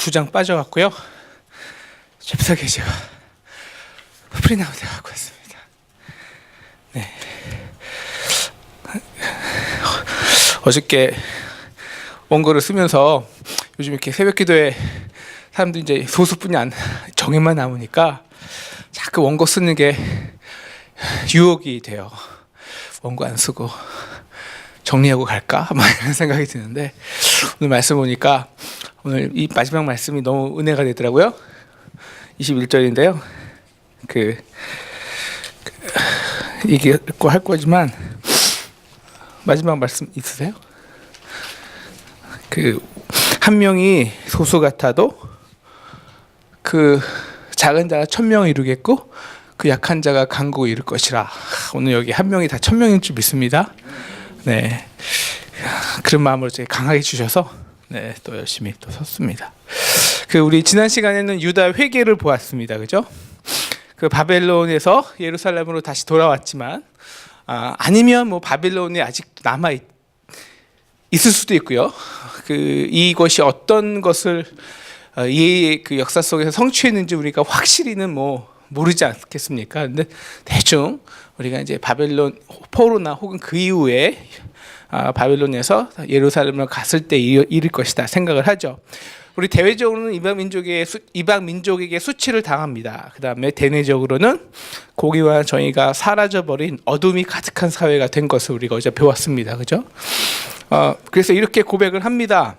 2장 빠져갖고요. 잽싸게 제가 프린아웃 해갖고 왔습니다. 네. 어저께 원고를 쓰면서 요즘 이렇게 새벽기도에 사람들이 이제 소수뿐이 정액만 남으니까 자꾸 원고 쓰는 게 유혹이 돼요. 원고 안 쓰고 정리하고 갈까? 막 이런 생각이 드는데 오늘 말씀 보니까 오늘 이 마지막 말씀이 너무 은혜가 되더라고요. 21절인데요. 얘기고 할 거지만 마지막 말씀 있으세요? 한 명이 소수 같아도 그 작은 자가 1000명을 이루겠고 그 약한 자가 강국을 이룰 것이라. 오늘 여기 한 명이 다 1000명인 줄 믿습니다. 네, 그런 마음으로 강하게 주셔서 네, 또 열심히 또 섰습니다. 우리 지난 시간에는 유다 회개를 보았습니다, 그죠? 바벨론에서 예루살렘으로 다시 돌아왔지만 아니면 뭐 바벨론에 아직 남아 있을 수도 있고요. 이것이 어떤 것을 이 역사 속에서 성취했는지 우리가 확실히는 모르지 않겠습니까? 근데 대충 우리가 이제 바벨론 포로나 혹은 그 이후에 바벨론에서 예루살렘을 갔을 때 이를 것이다 생각을 하죠. 우리 대외적으로는 이방 민족에게 수치를 당합니다. 그 다음에 대내적으로는 고기와 정의가 사라져버린 어둠이 가득한 사회가 된 것을 우리가 어제 배웠습니다, 그죠? 그래서 이렇게 고백을 합니다.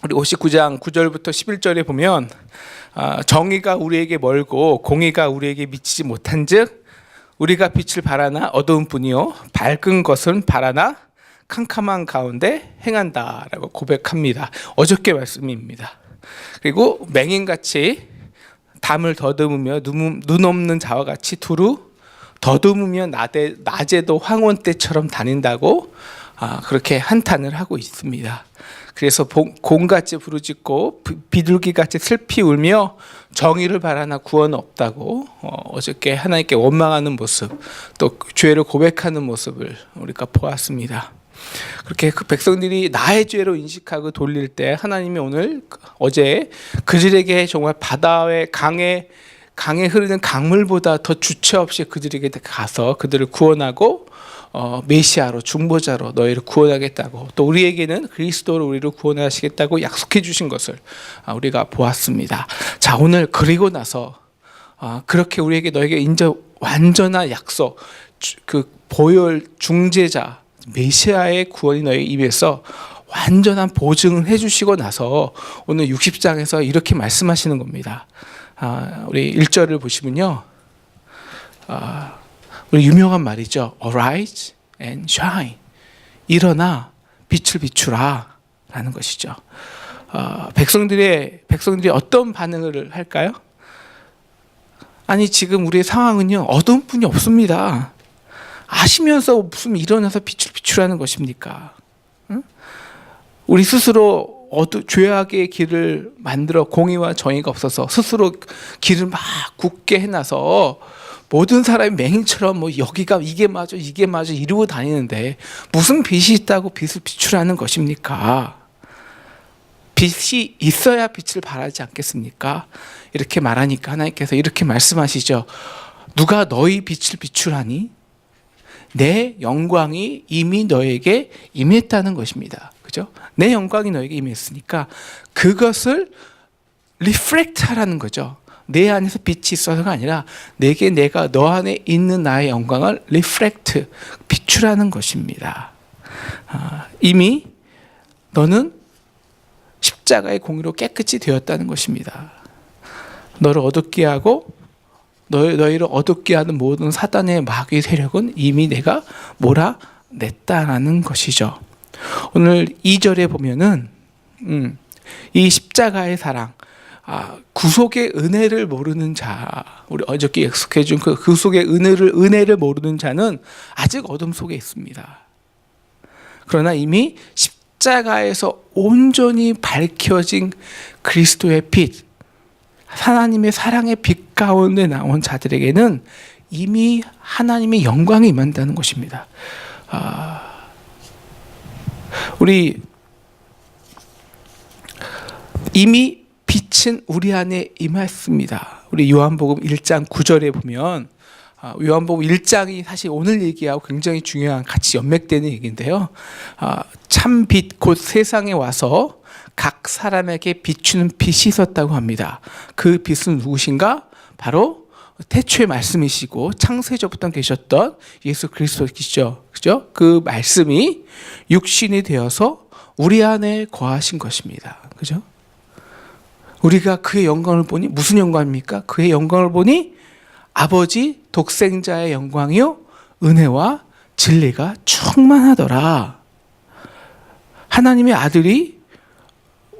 우리 59장 9절부터 11절에 보면 정의가 우리에게 멀고 공의가 우리에게 미치지 못한즉 우리가 빛을 바라나 어두운 뿐이요 밝은 것은 바라나 캄캄한 가운데 행한다라고 고백합니다. 어저께 말씀입니다. 그리고 맹인같이 담을 더듬으며 눈 없는 자와 같이 두루 더듬으며 낮에도 황혼 때처럼 다닌다고 그렇게 한탄을 하고 있습니다. 그래서 곰같이 부르짖고 비둘기같이 슬피 울며 정의를 바라나 구원 없다고 어저께 하나님께 원망하는 모습, 또 죄를 고백하는 모습을 우리가 보았습니다. 그렇게 백성들이 나의 죄로 인식하고 돌릴 때 하나님이 어제 그들에게 정말 바다의 강에 흐르는 강물보다 더 주체 없이 그들에게 가서 그들을 구원하고 메시아로 중보자로 너희를 구원하겠다고, 또 우리에게는 그리스도로 우리를 구원하시겠다고 약속해 주신 것을 우리가 보았습니다. 자, 오늘 그리고 나서 그렇게 우리에게 너에게 완전한 약속, 보혈 중재자 메시아의 구원이 너희 입에서 완전한 보증을 해주시고 나서 오늘 60장에서 이렇게 말씀하시는 겁니다. 우리 1절을 보시면요, 우리 유명한 말이죠. Arise and shine. 일어나 빛을 비추라 라는 것이죠. 백성들이 어떤 반응을 할까요? 아니, 지금 우리의 상황은요, 어두운 뿐이 없습니다. 아시면서 무슨 일어나서 빛을 비추라는 것입니까? 응? 우리 스스로 죄악의 길을 만들어 공의와 정의가 없어서 스스로 길을 막 굳게 해놔서 모든 사람이 맹인처럼 여기가 이게 맞아 이러고 다니는데 무슨 빛이 있다고 빛을 비추라는 것입니까? 빛이 있어야 빛을 발하지 않겠습니까? 이렇게 말하니까 하나님께서 이렇게 말씀하시죠. 누가 너희 빛을 비추라니? 내 영광이 이미 너에게 임했다는 것입니다. 그죠? 내 영광이 너에게 임했으니까 그것을 리프렉트 하라는 거죠. 내 안에서 빛이 있어서가 아니라 내가 너 안에 있는 나의 영광을 리프렉트, 비추라는 것입니다. 이미 너는 십자가의 공의로 깨끗이 되었다는 것입니다. 너를 어둡게 하고 너희를 어둡게 하는 모든 사단의 마귀 세력은 이미 내가 몰아냈다라는 것이죠. 오늘 2절에 보면은 이 십자가의 사랑, 구속의 은혜를 모르는 자, 우리 어저께 약속해 준 그 구속의 은혜를 모르는 자는 아직 어둠 속에 있습니다. 그러나 이미 십자가에서 온전히 밝혀진 그리스도의 빛, 하나님의 사랑의 빛 가운데 나온 자들에게는 이미 하나님의 영광이 임한다는 것입니다. 우리 이미 빛은 우리 안에 임했습니다. 우리 요한복음 1장 9절에 보면 요한복음 1장이 사실 오늘 얘기하고 굉장히 중요한 같이 연맥되는 얘기인데요. 참 빛 곧 세상에 와서 각 사람에게 비추는 빛이 있었다고 합니다. 그 빛은 누구신가? 바로 태초의 말씀이시고 창세전부터 계셨던 예수 그리스도이시죠. 그죠? 그 말씀이 육신이 되어서 우리 안에 거하신 것입니다. 그죠? 우리가 그의 영광을 보니 무슨 영광입니까? 그의 영광을 보니 아버지 독생자의 영광이요 은혜와 진리가 충만하더라. 하나님의 아들이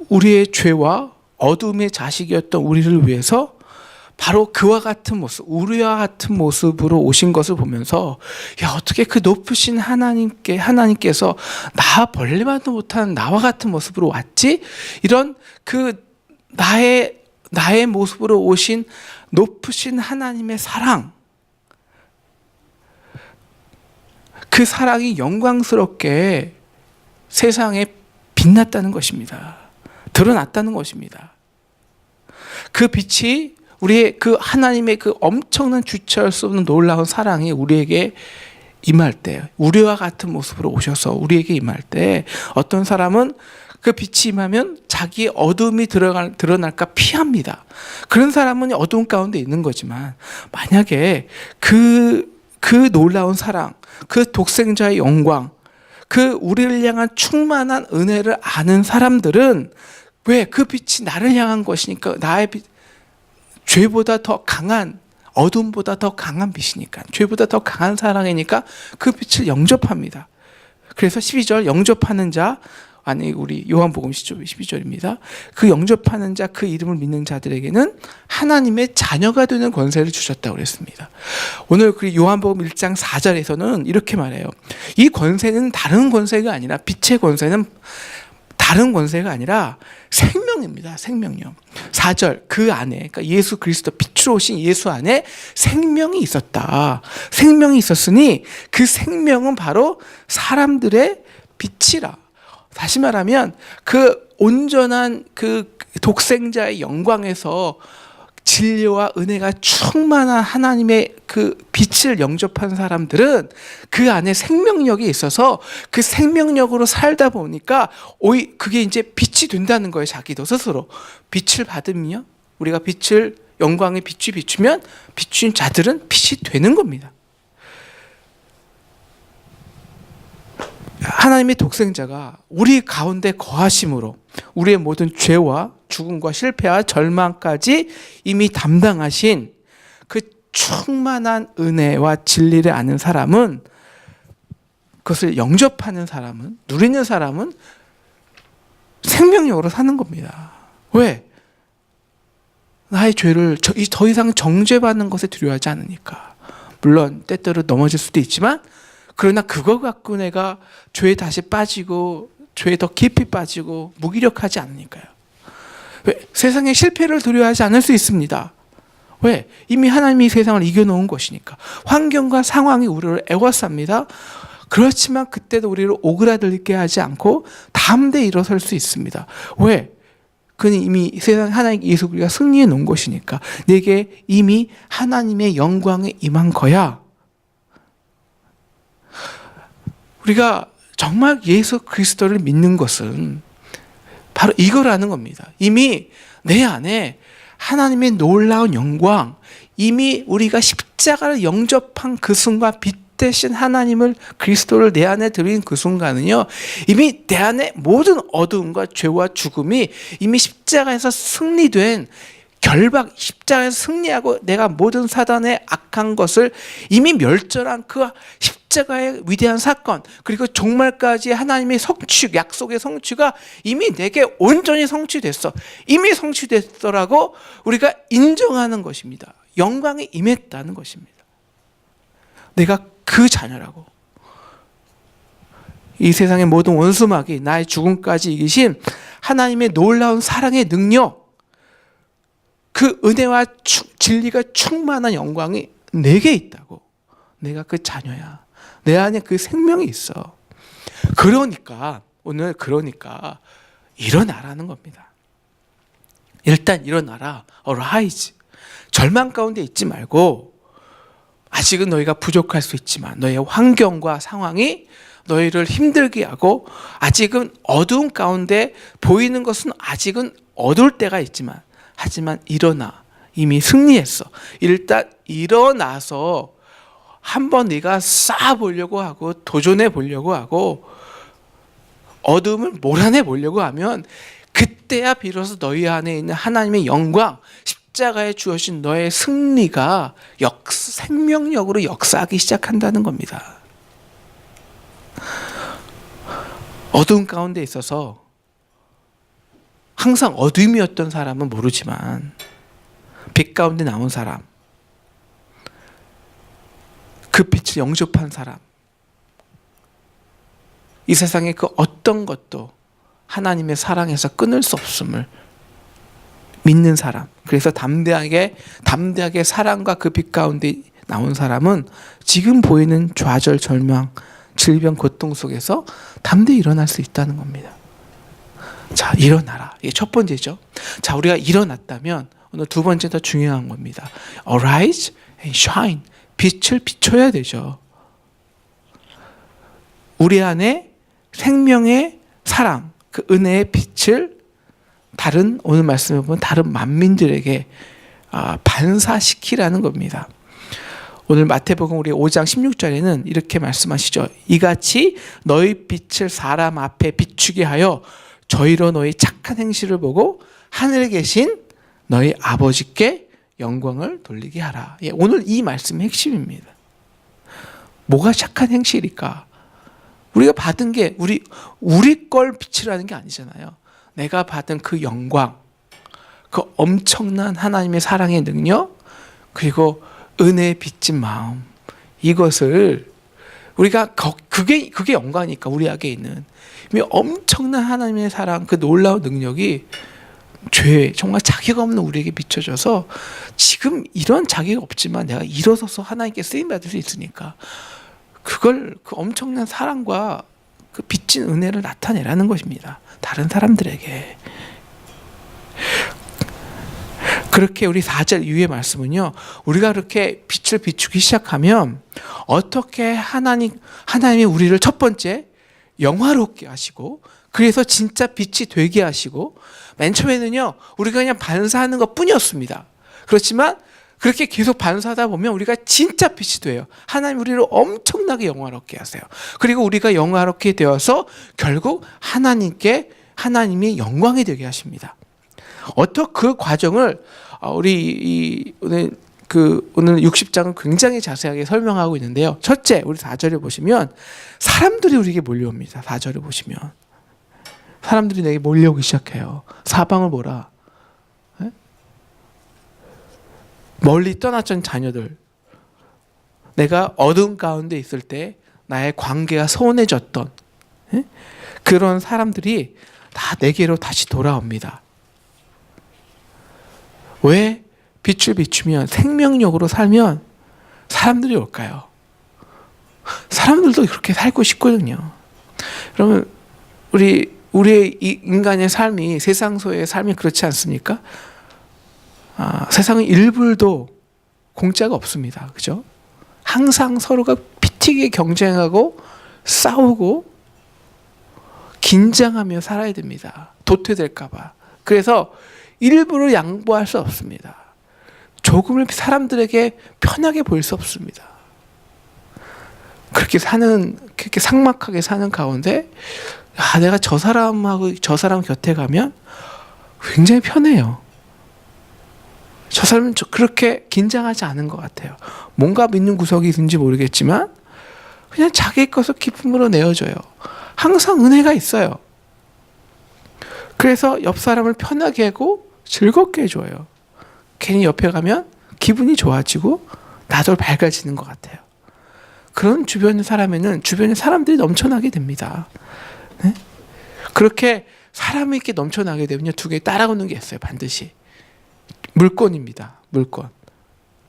우리의 죄와 어둠의 자식이었던 우리를 위해서 바로 그와 같은 모습, 우리와 같은 모습으로 오신 것을 보면서 야, 어떻게 그 높으신 하나님께서 나 벌레만도 못한 나와 같은 모습으로 왔지? 이런 그 나의 모습으로 오신 높으신 하나님의 사랑, 그 사랑이 영광스럽게 세상에 빛났다는 것입니다. 드러났다는 것입니다. 그 빛이 우리의 그 하나님의 그 엄청난 주체할 수 없는 놀라운 사랑이 우리에게 임할 때, 우리와 같은 모습으로 오셔서 우리에게 임할 때 어떤 사람은 그 빛이 임하면 자기의 어둠이 드러날까 피합니다. 그런 사람은 어두운 가운데 있는 거지만 만약에 그 놀라운 사랑, 그 독생자의 영광, 그 우리를 향한 충만한 은혜를 아는 사람들은 왜? 그 빛이 나를 향한 것이니까 나의 빛, 죄보다 더 강한 어둠보다 더 강한 빛이니까 죄보다 더 강한 사랑이니까 그 빛을 영접합니다. 그래서 12절 영접하는 자 아니 우리 요한복음 12절입니다. 그 영접하는 자 그 이름을 믿는 자들에게는 하나님의 자녀가 되는 권세를 주셨다고 그랬습니다. 오늘 그 요한복음 1장 4절에서는 이렇게 말해요. 이 권세는 다른 권세가 아니라 빛의 권세는 다른 권세가 아니라 생명입니다. 생명력. 4절 그 안에 그러니까 예수 그리스도 빛으로 오신 예수 안에 생명이 있었다. 생명이 있었으니 그 생명은 바로 사람들의 빛이라. 다시 말하면 그 온전한 그 독생자의 영광에서 진리와 은혜가 충만한 하나님의 그 빛을 영접한 사람들은 그 안에 생명력이 있어서 그 생명력으로 살다 보니까 그게 이제 빛이 된다는 거예요. 자기도 스스로 빛을 받으며 우리가 빛을 영광의 빛이 비추면 비춘 자들은 빛이 되는 겁니다. 하나님의 독생자가 우리 가운데 거하심으로 우리의 모든 죄와 죽음과 실패와 절망까지 이미 담당하신 그 충만한 은혜와 진리를 아는 사람은 그것을 영접하는 사람은 누리는 사람은 생명력으로 사는 겁니다. 왜? 나의 죄를 더 이상 정죄받는 것에 두려워하지 않으니까. 물론 때때로 넘어질 수도 있지만 그러나 그거 갖고 내가 죄에 다시 빠지고 죄에 더 깊이 빠지고 무기력하지 않으니까요. 왜? 세상의 실패를 두려워하지 않을 수 있습니다. 왜? 이미 하나님이 세상을 이겨놓은 것이니까. 환경과 상황이 우리를 애워쌉니다. 그렇지만 그때도 우리를 오그라들게 하지 않고 담대히 일어설 수 있습니다. 왜? 그는 이미 세상 하나님 예수 그리스도가 승리해 놓은 것이니까. 내게 이미 하나님의 영광에 임한 거야. 우리가 정말 예수 그리스도를 믿는 것은 바로 이거라는 겁니다. 이미 내 안에 하나님의 놀라운 영광, 이미 우리가 십자가를 영접한 그 순간 빛 대신 하나님을 그리스도를 내 안에 들인 그 순간은요, 이미 내 안에 모든 어두움과 죄와 죽음이 이미 십자가에서 승리된 결박, 십자가에서 승리하고 내가 모든 사단의 악한 것을 이미 멸절한 그 십자가의 위대한 사건, 그리고 종말까지 하나님의 성취, 약속의 성취가 이미 내게 온전히 성취됐어. 이미 성취됐더라고 우리가 인정하는 것입니다. 영광에 임했다는 것입니다. 내가 그 자녀라고. 이 세상의 모든 원수마귀, 나의 죽음까지 이기신 하나님의 놀라운 사랑의 능력, 그 은혜와 진리가 충만한 영광이 내게 있다고. 내가 그 자녀야. 내 안에 그 생명이 있어. 그러니까 오늘 일어나라는 겁니다. 일단 일어나라. Arise. 절망 가운데 있지 말고, 아직은 너희가 부족할 수 있지만 너희의 환경과 상황이 너희를 힘들게 하고, 아직은 어두운 가운데 보이는 것은 아직은 어두울 때가 있지만, 하지만 일어나. 이미 승리했어. 일단 일어나서 한번 네가 쌓아보려고 하고 도전해 보려고 하고 어둠을 몰아내 보려고 하면, 그때야 비로소 너희 안에 있는 하나님의 영광, 십자가에 주어진 너의 승리가 생명력으로 역사하기 시작한다는 겁니다. 어두운 가운데 있어서 항상 어둠이었던 사람은 모르지만, 빛 가운데 나온 사람, 그 빛을 영접한 사람, 이 세상의 그 어떤 것도 하나님의 사랑에서 끊을 수 없음을 믿는 사람, 그래서 담대하게 사랑과 그 빛 가운데 나온 사람은 지금 보이는 좌절, 절망, 질병, 고통 속에서 담대히 일어날 수 있다는 겁니다. 자, 일어나라. 이게 첫 번째죠. 자, 우리가 일어났다면 오늘 두 번째 더 중요한 겁니다. Arise and shine. 빛을 비춰야 되죠. 우리 안에 생명의 사랑, 그 은혜의 빛을 오늘 말씀해 보면 다른 만민들에게 반사시키라는 겁니다. 오늘 마태복음 우리 5장 16절에는 이렇게 말씀하시죠. 이같이 너희 빛을 사람 앞에 비추게 하여 저희로 너희 착한 행실을 보고 하늘에 계신 너희 아버지께 영광을 돌리게 하라. 예, 오늘 이 말씀의 핵심입니다. 뭐가 착한 행실일까? 우리가 받은 게 우리 걸 비추라는 게 아니잖아요. 내가 받은 그 영광, 그 엄청난 하나님의 사랑의 능력, 그리고 은혜에 빚진 마음, 이것을 우리가 그게 영광이니까, 우리에게 있는 엄청난 하나님의 사랑, 그 놀라운 능력이 정말 자격 없는 우리에게 비춰져서, 지금 이런 자격이 없지만 내가 일어서서 하나님께 쓰임 받을 수 있으니까 그 엄청난 사랑과 그 빚진 은혜를 나타내라는 것입니다. 다른 사람들에게. 그렇게 우리 4절 이후의 말씀은요, 우리가 그렇게 빛을 비추기 시작하면 어떻게 하나님이 우리를 첫 번째 영화롭게 하시고, 그래서 진짜 빛이 되게 하시고, 맨 처음에는요 우리가 그냥 반사하는 것 뿐이었습니다. 그렇지만 그렇게 계속 반사하다 보면 우리가 진짜 빛이 돼요. 하나님 우리를 엄청나게 영화롭게 하세요. 그리고 우리가 영화롭게 되어서 결국 하나님이 영광이 되게 하십니다. 어떻게 그 과정을 오늘 60장은 굉장히 자세하게 설명하고 있는데요. 첫째, 우리 4절을 보시면 사람들이 우리에게 몰려옵니다. 4절을 보시면 사람들이 내게 몰려오기 시작해요. 사방을 보라. 네? 멀리 떠났던 자녀들, 내가 어두운 가운데 있을 때 나의 관계가 소원해졌던 그런 사람들이 다 내게로 다시 돌아옵니다. 왜? 빛을 비추면, 생명력으로 살면 사람들이 올까요? 사람들도 그렇게 살고 싶거든요. 그러면 우리의 인간의 삶이, 세상소의 삶이 그렇지 않습니까? 세상은 1불도 공짜가 없습니다. 그죠? 항상 서로가 피튀게 경쟁하고 싸우고 긴장하며 살아야 됩니다. 도태될까 봐. 그래서 일부러 양보할 수 없습니다. 조금을 사람들에게 편하게 보일 수 없습니다. 그렇게 삭막하게 사는 가운데, 내가 저 사람 곁에 가면 굉장히 편해요. 저 사람은 그렇게 긴장하지 않은 것 같아요. 뭔가 믿는 구석이 있는지 모르겠지만 그냥 자기 것을 기쁨으로 내어줘요. 항상 은혜가 있어요. 그래서 옆 사람을 편하게 하고 즐겁게 해줘요. 괜히 옆에 가면 기분이 좋아지고 나도 밝아지는 것 같아요. 그런 주변의 사람에는 주변의 사람들이 넘쳐나게 됩니다. 네? 그렇게 사람이 이렇게 넘쳐나게 되면요, 두 개 따라오는 게 있어요. 반드시 물건입니다. 물건,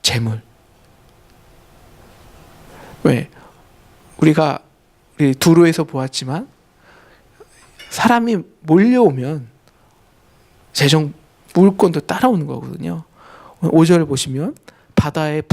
재물. 왜? 우리 두로에서 보았지만 사람이 몰려오면 물권도 따라오는 거거든요. 5절을 보시면 바다의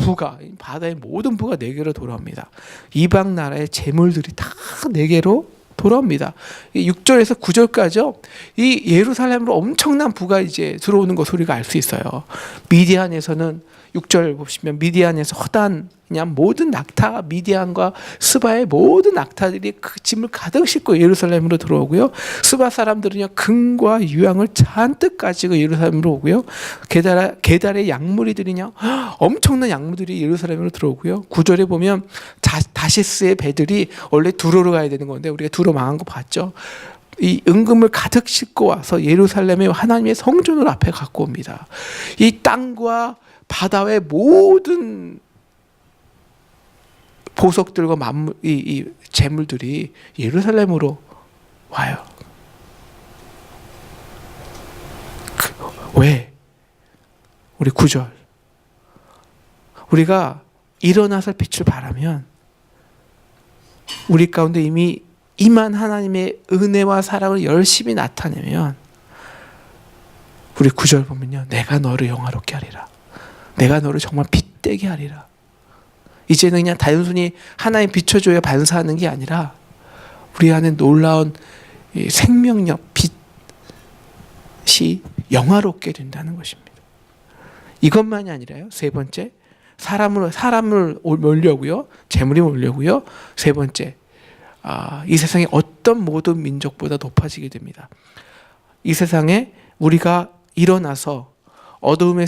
모든 부가 내게로 돌아옵니다. 이방 나라의 재물들이 다 내게로 돌아옵니다. 6절에서 9절까지요. 이 예루살렘으로 엄청난 부가 이제 들어오는 것을 우리가 알 수 있어요. 미디안에서는 6절 보시면 미디안에서 허단 그냥 모든 낙타 미디안과 스바의 모든 낙타들이 그 짐을 가득 싣고 예루살렘으로 들어오고요. 스바 사람들은요 금과 유황을 잔뜩 가지고 예루살렘으로 오고요. 게달의 양무리들이요 엄청난 양무들이 예루살렘으로 들어오고요. 9절에 보면 다시스의 배들이 원래 두로로 가야 되는 건데 우리가 두로 망한 거 봤죠. 이 은금을 가득 싣고 와서 예루살렘의 하나님의 성전을 앞에 갖고 옵니다. 이 땅과 바다의 모든 보석들과 이 재물들이 예루살렘으로 와요. 왜? 우리 9절. 우리가 일어나서 빛을 발하면 우리 가운데 이미 임한 하나님의 은혜와 사랑을 열심히 나타내면 우리 9절 보면요. 내가 너를 영화롭게 하리라. 내가 너를 정말 빛되게 하리라. 이제는 그냥 단순히 하나님 비춰줘야 반사하는 게 아니라 우리 안에 놀라운 생명력, 빛이 영화롭게 된다는 것입니다. 이것만이 아니라요. 세 번째, 사람을 몰려고요. 재물이 몰려고요. 세 번째, 이 세상의 어떤 모든 민족보다 높아지게 됩니다. 이 세상에 우리가 일어나서 어두움과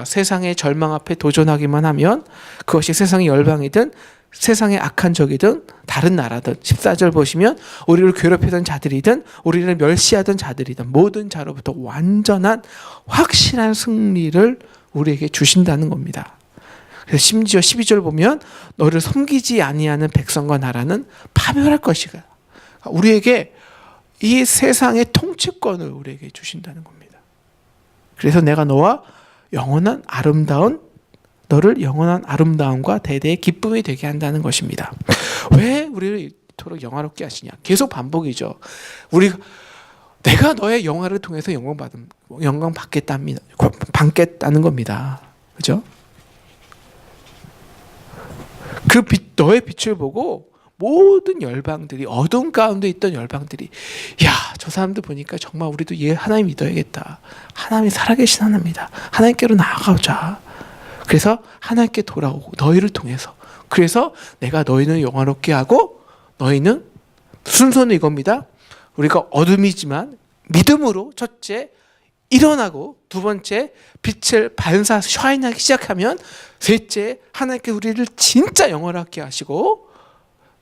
세상의 절망 앞에 도전하기만 하면 그것이 세상의 열방이든 세상의 악한 적이든 다른 나라든 14절 보시면 우리를 괴롭히던 자들이든 우리를 멸시하던 자들이든 모든 자로부터 완전한 확실한 승리를 우리에게 주신다는 겁니다. 그래서 심지어 12절 보면 너를 섬기지 아니하는 백성과 나라는 파멸할 것이다. 우리에게 이 세상의 통치권을 우리에게 주신다는 겁니다. 그래서 내가 너를 영원한 아름다움과 대대의 기쁨이 되게 한다는 것입니다. 왜 우리를 이토록 영화롭게 하시냐? 계속 반복이죠. 내가 너의 영화를 통해서 영광 받겠다는 겁니다. 그죠? 너의 빛을 보고 모든 열방들이 어두운 가운데 있던 열방들이 저 사람들 보니까 정말 우리도 하나님 믿어야겠다. 하나님이 살아계신 하나님이다. 하나님께로 나아가자. 그래서 하나님께 돌아오고 너희를 통해서 그래서 내가 너희는 영화롭게 하고 너희는 순서는 이겁니다. 우리가 어둠이지만 믿음으로 첫째 일어나고 두 번째 빛을 샤인하기 시작하면 셋째 하나님께 우리를 진짜 영화롭게 하시고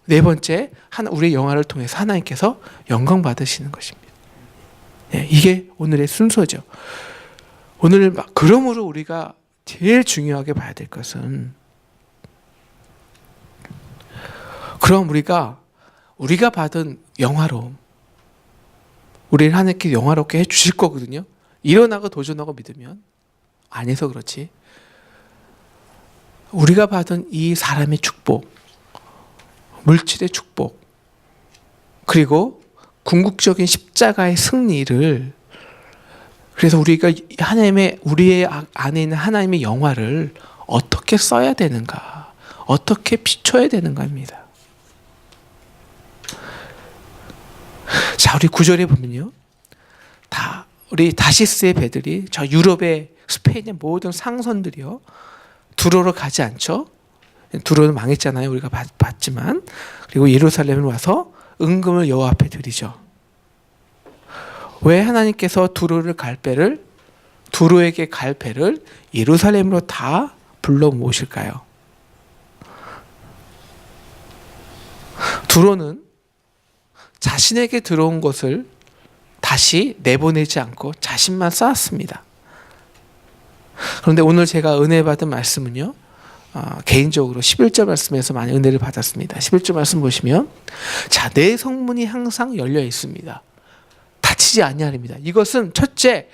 네 번째 우리의 영화를 통해서 하나님께서 영광 받으시는 것입니다. 이게 오늘의 순서죠. 그러므로 우리가 제일 중요하게 봐야 될 것은 그럼 우리가 받은 영화로움 우리를 하나님께 영화롭게 해주실 거거든요. 일어나고 도전하고 믿으면 아니서 그렇지 우리가 받은 이 사람의 축복 물질의 축복 그리고 궁극적인 십자가의 승리를 그래서 우리가 우리의 안에 있는 하나님의 영화를 어떻게 써야 되는가 어떻게 비춰야 되는가입니다. 자, 우리 9절에 보면요. 우리 다시스의 배들이 저 유럽의 스페인의 모든 상선들이요. 두로로 가지 않죠. 두로는 망했잖아요. 우리가 봤지만. 그리고 예루살렘을 와서 은금을 여호와 앞에 드리죠. 왜 하나님께서 두로에게 갈 배를 예루살렘으로 다 불러 모으실까요? 두로는 자신에게 들어온 것을 다시 내보내지 않고 자신만 쌓았습니다. 그런데 오늘 제가 은혜 받은 말씀은요. 개인적으로 11절 말씀에서 많이 은혜를 받았습니다. 11절 말씀 보시면 자, 내 성문이 항상 열려 있습니다. 닫히지 아니하리입니다. 이것은 첫째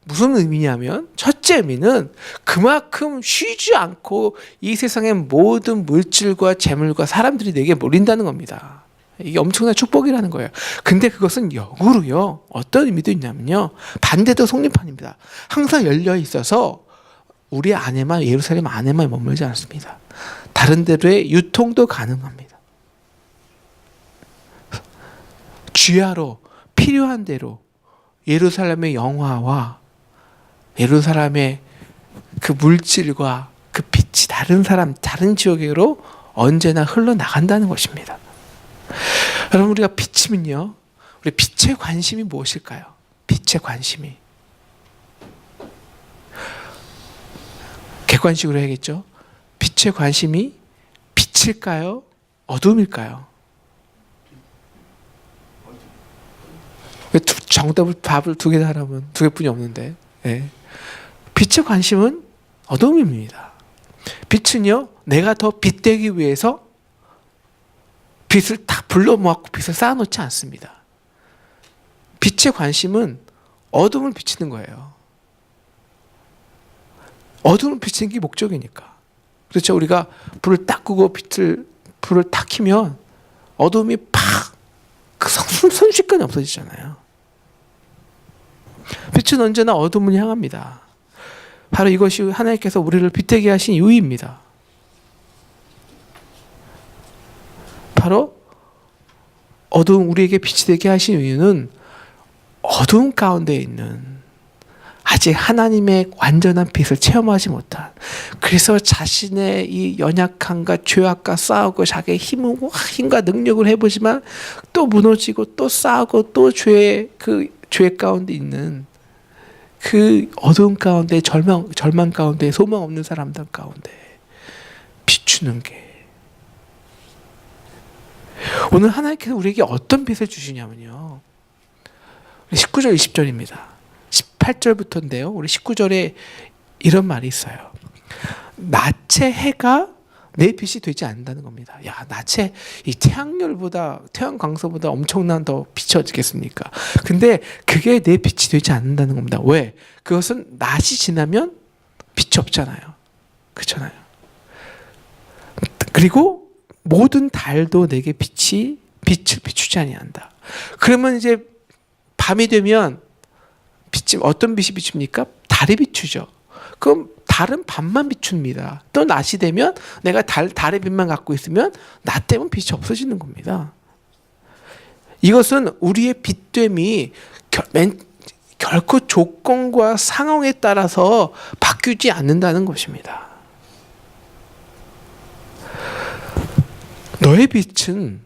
무슨 의미냐면 첫째 의미는 그만큼 쉬지 않고 이 세상의 모든 물질과 재물과 사람들이 내게 몰린다는 겁니다. 이게 엄청난 축복이라는 거예요. 근데 그것은 역으로요. 어떤 의미도 있냐면요. 반대도 성립판입니다. 항상 열려 있어서 우리 안에만, 예루살렘 안에만 머물지 않습니다. 다른 데로의 유통도 가능합니다. 주야로 필요한 대로 예루살렘의 영화와 예루살렘의 그 물질과 그 빛이 다른 사람, 다른 지역으로 언제나 흘러나간다는 것입니다. 여러분, 우리가 빛이면요, 우리 빛의 관심이 무엇일까요? 빛의 관심이 객관식으로 해야겠죠. 빛의 관심이 빛일까요? 어둠일까요? 정답을 답을 두 개 하라면 두 개뿐이 없는데, 네. 빛의 관심은 어둠입니다. 빛은요, 내가 더 빛되기 위해서 빛을 다 불러 모았고 빛을 쌓아놓지 않습니다. 빛의 관심은 어둠을 비치는 거예요. 어둠을 비치는 게 목적이니까. 그렇죠. 우리가 불을 딱 끄고 불을 딱 켜면 어둠이 팍 그 순식간에 없어지잖아요. 빛은 언제나 어둠을 향합니다. 바로 이것이 하나님께서 우리를 빛되게 하신 이유입니다. 바로 어두운 우리에게 빛이 되게 하신 이유는 어두운 가운데 있는 아직 하나님의 완전한 빛을 체험하지 못한, 그래서 자신의 이 연약함과 죄악과 싸우고 자기의 힘과 능력을 해보지만 또 무너지고 또 싸우고 또 죄 가운데 있는 그 어두운 가운데 절망 가운데 소망 없는 사람들 가운데 비추는 게, 오늘 하나님께서 우리에게 어떤 빛을 주시냐면요, 19절 20절입니다. 18절부터인데요. 우리 19절에 이런 말이 있어요. 낮의 해가 내 빛이 되지 않는다는 겁니다. 야, 낮에 이 태양열보다, 태양 광선보다 엄청난 더 빛이 어디겠습니까? 근데 그게 내 빛이 되지 않는다는 겁니다. 왜? 그것은 낮이 지나면 빛이 없잖아요. 그렇잖아요. 그리고 모든 달도 내게 빛을 비추지 아니한다. 그러면 이제 밤이 되면 어떤 빛이 비춥니까? 달이 비추죠. 그럼 달은 밤만 비춥니다. 또 낮이 되면 내가 달의 빛만 갖고 있으면 낮 되면 빛이 없어지는 겁니다. 이것은 우리의 빛됨이 결코 조건과 상황에 따라서 바뀌지 않는다는 것입니다. 너의 빛은,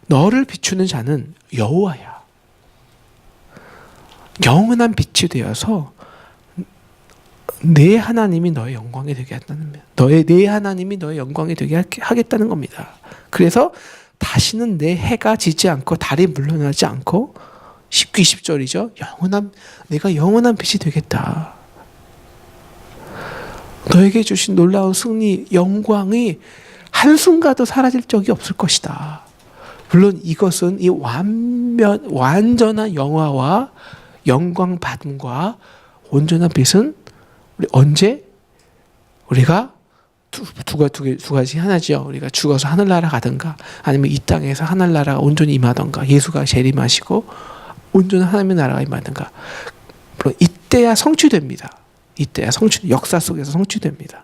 너를 비추는 자는 여호와야. 영원한 빛이 되어서 내 하나님이 너의 영광이 되게 한다는 거예요. 내 하나님이 너의 영광이 되게 하겠다는 겁니다. 그래서 다시는 내 해가 지지 않고 달이 물러나지 않고 19, 20절이죠. 내가 영원한 빛이 되겠다. 너에게 주신 놀라운 승리, 영광이 한순간도 사라질 적이 없을 것이다. 물론 이것은 이 완전한 영화와 영광 받음과 온전한 빛은 우리가 두 가지 하나죠. 우리가 죽어서 하늘나라 가든가 아니면 이 땅에서 하늘나라가 온전히 임하던가, 예수가 재림하시고 온전한 하나님의 나라가 임하든가. 물론 이때야 성취됩니다. 이때야 역사 속에서 성취됩니다.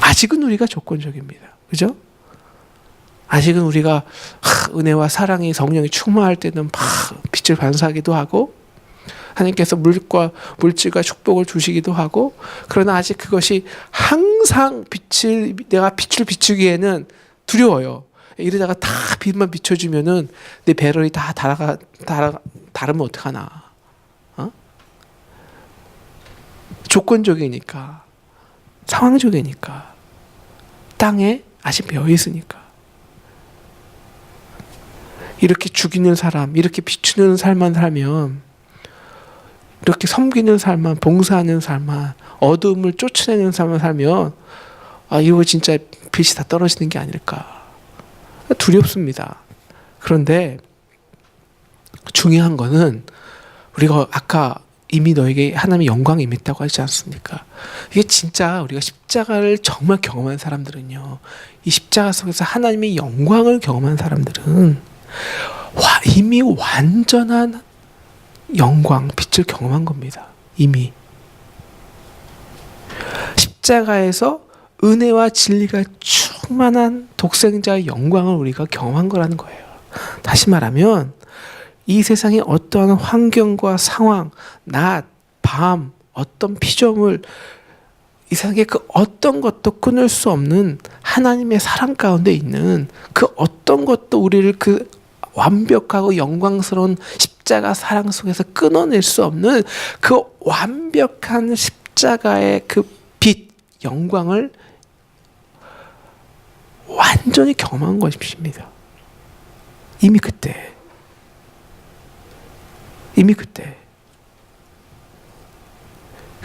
아직은 우리가 조건적입니다. 그죠? 아직은 우리가 은혜와 사랑이, 성령이 충만할 때는 막 빛을 반사하기도 하고 하나님께서 물질과 축복을 주시기도 하고, 그러나 아직 그것이 항상 내가 빛을 비추기에는 두려워요. 이러다가 다 빛만 비춰주면은 내 배럴이 다 다르면 어떡하나. 조건적이니까, 상황적이니까, 땅에 아직 배어 있으니까. 이렇게 죽이는 사람, 이렇게 비추는 삶만 살면, 이렇게 섬기는 삶만, 봉사하는 삶만, 어둠을 쫓아내는 삶만 살면, 이거 진짜 빛이 다 떨어지는 게 아닐까. 두렵습니다. 그런데 중요한 거는 우리가 아까 이미 너에게 하나님의 영광이 임했다고 하지 않습니까? 이게 진짜 우리가 십자가를 정말 경험한 사람들은요, 이 십자가 속에서 하나님의 영광을 경험한 사람들은 이미 완전한 영광, 빛을 경험한 겁니다. 이미 십자가에서 은혜와 진리가 충만한 독생자의 영광을 우리가 경험한 거라는 거예요. 다시 말하면 이 세상의 어떠한 환경과 상황, 낮, 밤, 어떤 피조물, 이 세상의 그 어떤 것도 끊을 수 없는 하나님의 사랑 가운데 있는 그 어떤 것도 우리를 그 완벽하고 영광스러운 십자가 사랑 속에서 끊어낼 수 없는 그 완벽한 십자가의 그 빛, 영광을 완전히 경험한 것입니다. 이미 그때.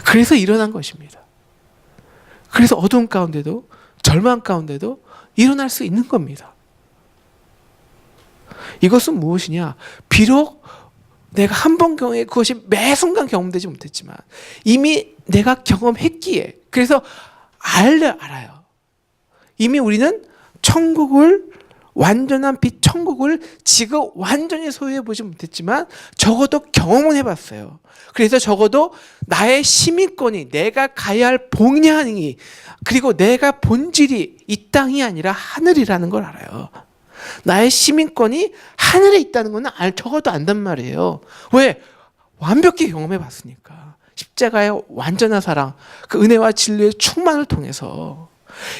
그래서 일어난 것입니다. 그래서 어두움 가운데도, 절망 가운데도 일어날 수 있는 겁니다. 이것은 무엇이냐? 비록 내가 한 번 경험해 그것이 매 순간 경험되지 못했지만 이미 내가 경험했기에, 그래서 알아요. 이미 우리는 천국을, 완전한 빛 천국을 지금 완전히 소유해 보지 못했지만 적어도 경험은 해봤어요. 그래서 적어도 나의 시민권이, 내가 가야 할 본향이, 그리고 내가 본질이 이 땅이 아니라 하늘이라는 걸 알아요. 나의 시민권이 하늘에 있다는 건 적어도 안단 말이에요. 왜? 완벽히 경험해 봤으니까. 십자가의 완전한 사랑, 그 은혜와 진리의 충만을 통해서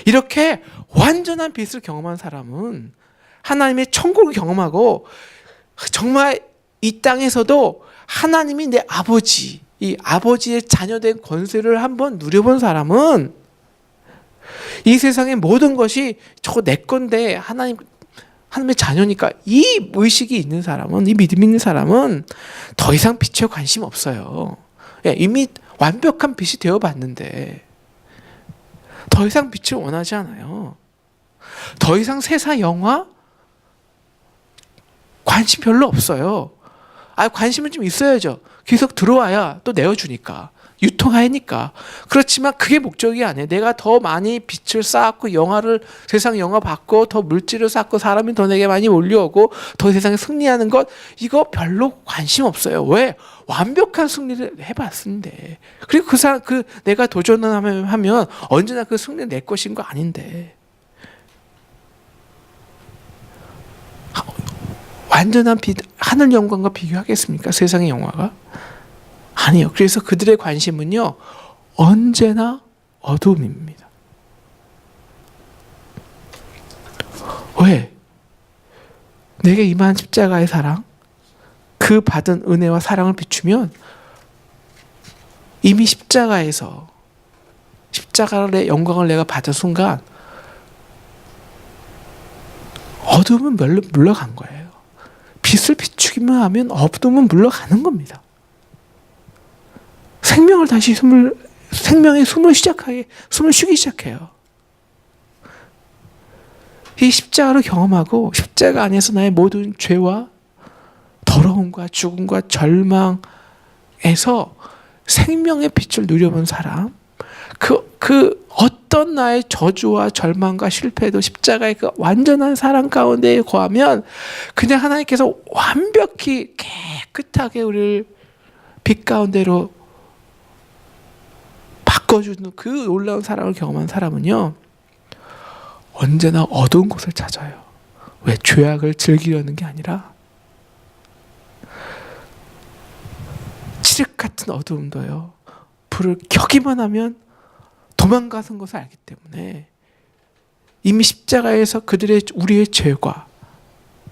이렇게 완전한 빛을 경험한 사람은 하나님의 천국을 경험하고, 정말 이 땅에서도 하나님이 내 아버지, 이 아버지의 자녀된 권세를 한번 누려본 사람은 이 세상의 모든 것이 저거 내 건데 하나님의 자녀니까, 이 의식이 있는 사람은, 이 믿음 있는 사람은 더 이상 빛에 관심 없어요. 이미 완벽한 빛이 되어봤는데 더 이상 빛을 원하지 않아요. 더 이상 세상 영화 관심 별로 없어요. 관심은 좀 있어야죠. 계속 들어와야 또 내어주니까, 유통하니까. 그렇지만 그게 목적이 아니에요. 내가 더 많이 빛을 쌓고 세상 영화 받고 더 물질을 쌓고 사람이 더 내게 많이 몰려오고 더 세상에 승리하는 것, 이거 별로 관심 없어요. 왜? 완벽한 승리를 해봤는데. 그리고 내가 도전을 하면 언제나 그 승리는 내 것인 거 아닌데. 완전한 빛, 하늘 영광과 비교하겠습니까? 세상의 영화가? 아니요. 그래서 그들의 관심은요, 언제나 어둠입니다. 왜? 내게 임한 십자가의 사랑, 그 받은 은혜와 사랑을 비추면 이미 십자가에서 십자가의 영광을 내가 받은 순간 어둠은 물러간 거예요. 빛을 비추기만 하면 어둠은 물러가는 겁니다. 생명의 숨을 쉬기 시작해요. 이 십자가를 경험하고 십자가 안에서 나의 모든 죄와 더러움과 죽음과 절망에서 생명의 빛을 누려본 사람, 그 어떤 나의 저주와 절망과 실패도 십자가의 그 완전한 사랑 가운데에 거하면 그냥 하나님께서 완벽히 깨끗하게 우리를 빛 가운데로 바꿔주는 그 놀라운 사랑을 경험한 사람은요, 언제나 어두운 곳을 찾아요. 왜? 죄악을 즐기려는 게 아니라 칠흑 같은 어두움도요, 불을 켜기만 하면 도망가는 것을 알기 때문에, 이미 십자가에서 우리의 죄과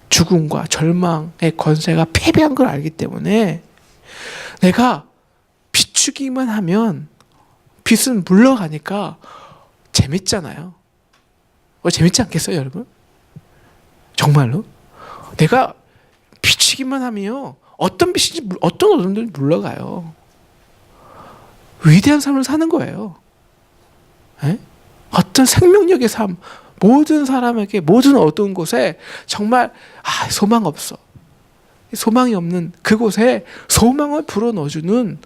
죽음과 절망의 권세가 패배한 걸 알기 때문에 내가 비추기만 하면 빛은 물러가니까 재밌잖아요. 재밌지 않겠어요, 여러분? 정말로? 내가 비추기만 하면 어떤 빛인지, 어떤 어둠들이 물러가요. 위대한 삶을 사는 거예요. 에? 어떤 생명력의 삶, 모든 사람에게, 모든 어두운 곳에 정말 소망 없어, 소망이 없는 그곳에 소망을 불어넣어주는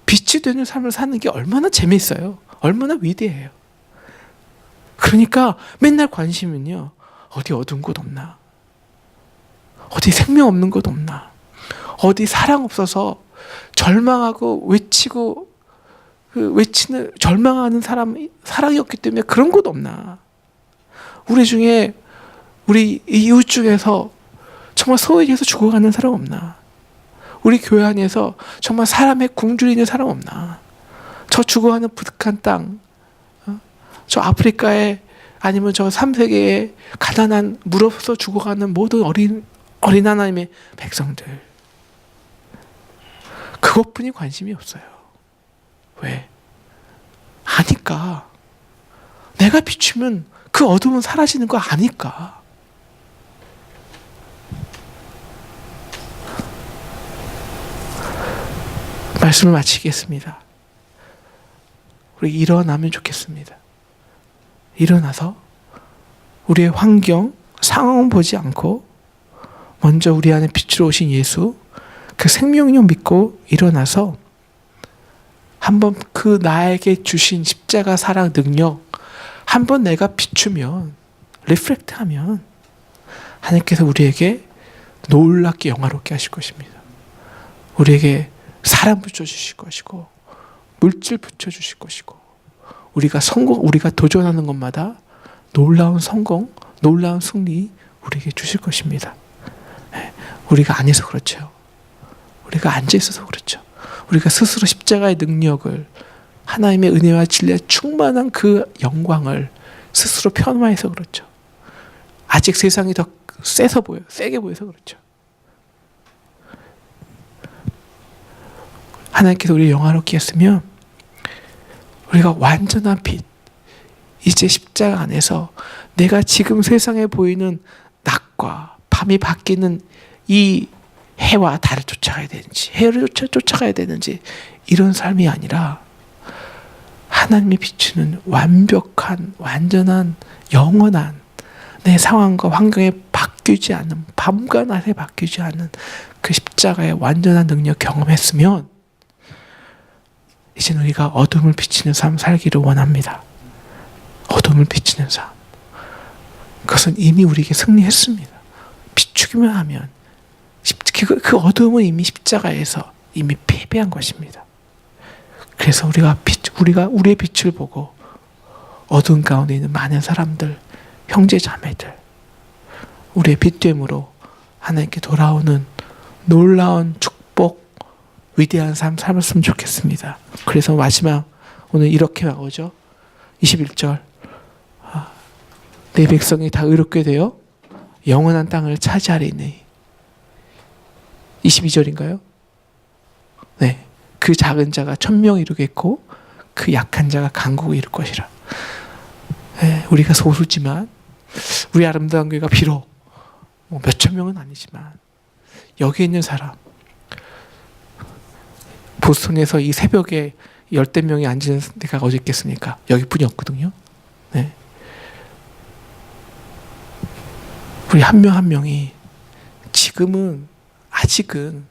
빛이 되는 삶을 사는 게 얼마나 재밌어요. 얼마나 위대해요. 그러니까 맨날 관심은요. 어디 어두운 곳 없나? 어디 생명 없는 곳 없나? 어디 사랑 없어서 절망하고 외치는 절망하는 사랑이 없기 때문에 그런 곳 없나? 우리 중에 우리 이웃 중에서 정말 소외해서 죽어가는 사람 없나? 우리 교회 안에서 정말 사람의 굶주려 있는 사람 없나? 저 죽어가는 부득한 땅, 저 아프리카에 아니면 저 3세계에 가난한 물 없어서 죽어가는 모든 어린 하나님의 백성들, 그것뿐이 관심이 없어요. 왜? 아니까. 내가 비추면 그 어둠은 사라지는 거 아니까. 말씀을 마치겠습니다. 우리 일어나면 좋겠습니다. 일어나서 우리의 환경, 상황을 보지 않고 먼저 우리 안에 빛으로 오신 예수, 그 생명력 믿고 일어나서 한번 그 나에게 주신 십자가 사랑 능력 한번 내가 비추면, 리플렉트하면 하나님께서 우리에게 놀랍게 영화롭게 하실 것입니다. 우리에게 사람 붙여주실 것이고 물질 붙여주실 것이고 우리가 도전하는 것마다 놀라운 성공, 놀라운 승리 우리에게 주실 것입니다. 우리가 안 해서 그렇죠. 우리가 앉아 있어서 그렇죠. 우리가 스스로 십자가의 능력을, 하나님의 은혜와 진리에 충만한 그 영광을 스스로 편화해서 그렇죠. 아직 세상이 더 세서 보여요. 세게 보여서 그렇죠. 하나님께서 우리를 영화롭게 했으면 우리가 완전한 빛, 이제 십자가 안에서 내가 지금 세상에 보이는 낮과 밤이 바뀌는 이 해와 달을 쫓아가야 되는지, 해를 쫓아가야 되는지, 이런 삶이 아니라 하나님이 비추는 완벽한, 완전한, 영원한 내 상황과 환경에 바뀌지 않는, 밤과 낮에 바뀌지 않는 그 십자가의 완전한 능력 경험했으면 이제는 우리가 어둠을 비치는 삶 살기를 원합니다. 어둠을 비치는 삶. 그것은 이미 우리에게 승리했습니다. 비추기만 하면 그 어둠은 이미 십자가에서 이미 패배한 것입니다. 그래서 우리가 우리의 빛을 보고 어두운 가운데 있는 많은 사람들, 형제 자매들, 우리의 빛됨으로 하나님께 돌아오는 놀라운 축복, 위대한 삶 살았으면 좋겠습니다. 그래서 마지막 오늘 이렇게 나오죠. 21절, 내 백성이 다 의롭게 되어 영원한 땅을 차지하리니. 22절인가요? 네, 그 작은 자가 1000명을 이루겠고 그 약한 자가 강국을 이룰 것이라. 네, 우리가 소수지만 우리 아름다운 교회가 비록 몇천 명은 아니지만 여기 있는 사람, 보스턴에서 이 새벽에 10대 명이 앉은 데가 어디 있겠습니까? 여기뿐이 없거든요. 네. 우리 한 명 한 명이 아직은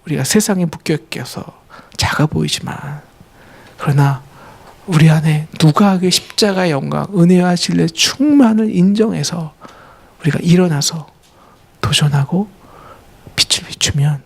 우리가 세상에 묶여있어서 작아 보이지만, 그러나 우리 안에 누가의 십자가의 영광, 은혜와 진리의 충만을 인정해서 우리가 일어나서 도전하고 빛을 비추면